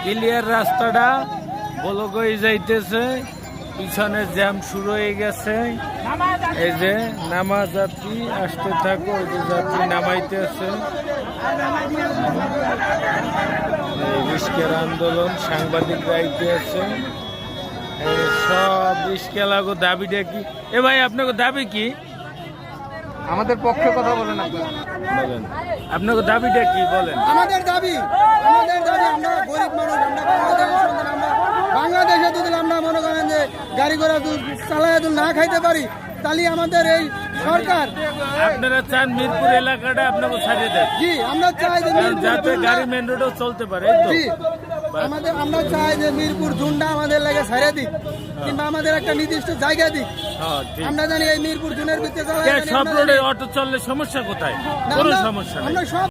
Clear রাস্তাটা block হয়ে যাইতেছে, পিছনে জ্যাম শুরু হয়ে গেছে। এই যে নামা যাত্রী আসতে থাকো, ওই যে যাত্রী নামাইতে আছে। রিস্কের আন্দোলন, সাংবাদিক রাইতে আছে। সব রিস্কে লাগো। দাবিটা কি এ ভাই, আপনাকে দাবি কি? আমাদের পক্ষে কথা বলেন আপনারা। বলেন আপনাকে দাবিটা কি বলেন। আমাদের দাবি আমরা গরিব মানুষ, আমরা বাংলাদেশের সন্তান, আমরা বাংলাদেশে যদি আমরা মনে করেন যে গাড়ি ঘোড়া চালায় না খাইতে পারি, তাহলে আমাদের এই সরকার। আপনারা চান মিরপুর এলাকাটা আপনাকে ছাড়িয়ে দেন? জি, আমরা চাই যে যাতে গাড়ি মেন রোডেও চলতে পারে, এই তো? জি, আমরা চাই যে মিরপুর জুনটা আমাদের লাগে ছাড়িয়ে দিক, কিংবা আমাদের একটা নির্দিষ্ট জায়গা দিক। হ্যাঁ, ঠিক। আমরা জানি এই মিরপুর জুনের ভিতরে সব রোডে অটো চললে সমস্যা কোথায়? কোনো সমস্যা নেই। আমরা সব